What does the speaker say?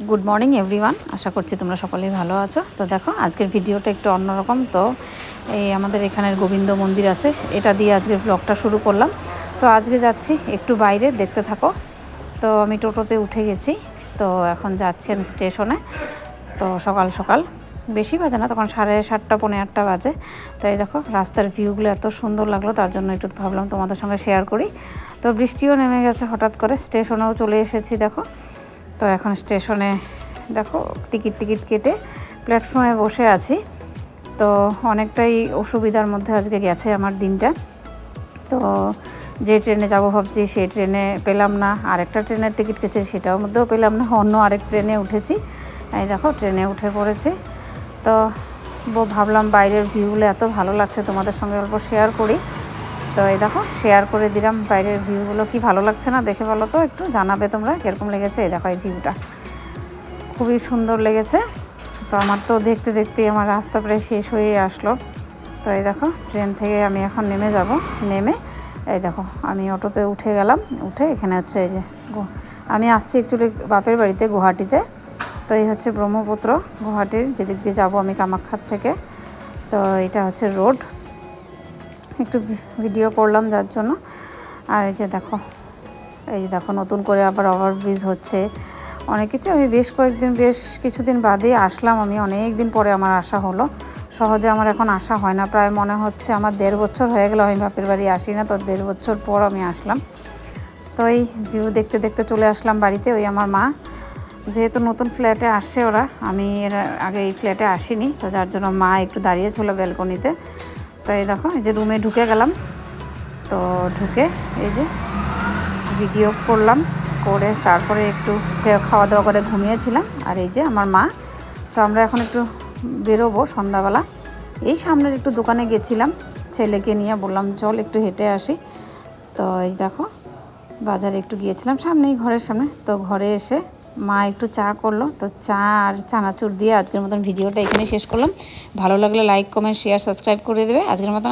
Good morning everyone, আশা করছি তোমরা সকলেই ভালো আছো। তো দেখো আজকের ভিডিওটা একটু অন্যরকম। তো এই আমাদের এখানের গোবিন্দ মন্দির আছে, এটা দিয়ে আজকের ব্লগটা শুরু করলাম। তো আজকে যাচ্ছি একটু বাইরে, দেখতে থাকো। তো আমি টোটোতে উঠে গেছি, তো এখন যাচ্ছি আমি স্টেশনে। তো সকাল সকাল, বেশি বাজে না, তখন 7:30 পৌনে 8টা বাজে। তো এই দেখো রাস্তার ভিউগুলো এত সুন্দর লাগলো, তার জন্য একটু ভাবলাম তোমাদের সঙ্গে শেয়ার করি। তো বৃষ্টিও নেমে গেছে হঠাৎ করে, স্টেশনেও চলে এসেছি দেখো। তো এখন স্টেশনে দেখো টিকিট কেটে প্ল্যাটফর্মে বসে আছি। তো অনেকটাই অসুবিধার মধ্যে আজকে গেছে আমার দিনটা। তো যে ট্রেনে যাব ভাবছি সেই ট্রেনে পেলাম না, আরেকটা ট্রেনের টিকিট কেটেছি সেটার মধ্যেও পেলাম না, অন্য আরেক ট্রেনে উঠেছি। এই দেখো ট্রেনে উঠে পড়েছি। তো ভাবলাম বাইরের ভিউগুলো এত ভালো লাগছে, তোমাদের সঙ্গে অল্প শেয়ার করি। তো এই দেখো শেয়ার করে দিলাম বাইরের ভিউগুলো। কি ভালো লাগছে না দেখে, বলো তো, একটু জানাবে তোমরা কীরকম লেগেছে। এই দেখো এই ভিউটা খুবই সুন্দর লেগেছে। তো আমার তো দেখতে দেখতে আমার রাস্তা প্রায় শেষ হয়ে আসলো। তো এই দেখো ট্রেন থেকে আমি এখন নেমে যাব। নেমে এই দেখো আমি অটোতে উঠে গেলাম। উঠে এখানে হচ্ছে এই যে আমি আসছি অ্যাকচুয়ালি বাপের বাড়িতে গুয়াহাটিতে। তো এই হচ্ছে ব্রহ্মপুত্র, গুয়াহাটির যেদিক দিয়ে যাবো আমি কামাখ্যার থেকে। তো এটা হচ্ছে রোড, একটু ভিডিও করলাম যার জন্য। আর এই যে দেখো নতুন করে আবার ওভারব্রিজ হচ্ছে, অনেক কিছু। আমি বেশ কিছুদিন বাদে আসলাম, আমি অনেক দিন পরে আমার আসা হলো। সহজে আমার এখন আসা হয় না, প্রায় মনে হচ্ছে আমার 1.5 বছর হয়ে গেল আমি বাপের বাড়ি আসি না। তো 1.5 বছর পর আমি আসলাম। তো এই ভিউ দেখতে দেখতে চলে আসলাম বাড়িতে। ওই আমার মা যেহেতু নতুন ফ্ল্যাটে আসছে ওরা, আমি এর আগে এই ফ্ল্যাটে আসিনি, তো যার জন্য মা একটু দাঁড়িয়েছিল ব্যালকনিতে। তো এই দেখো এই যে রুমে ঢুকে গেলাম। তো ঢুকে এই যে ভিডিও করলাম, করে তারপরে একটু খাওয়া দাওয়া করে ঘুমিয়েছিলাম। আর এই যে আমার মা। তো আমরা এখন একটু বেরোবো সন্ধ্যাবেলা। এই সামনের একটু দোকানে গেছিলাম ছেলেকে নিয়ে, বললাম চল একটু হেঁটে আসি। তো এই দেখো বাজারে একটু গিয়েছিলাম সামনেই, ঘরের সামনে। তো ঘরে এসে মা একটু চা করলো, তো চা আর চানাচুর দিয়ে আজকের মতন ভিডিওটা এখানেই শেষ করলাম। ভালো লাগলে লাইক, কমেন্ট, শেয়ার, সাবস্ক্রাইব করে দেবে। আজকের মতন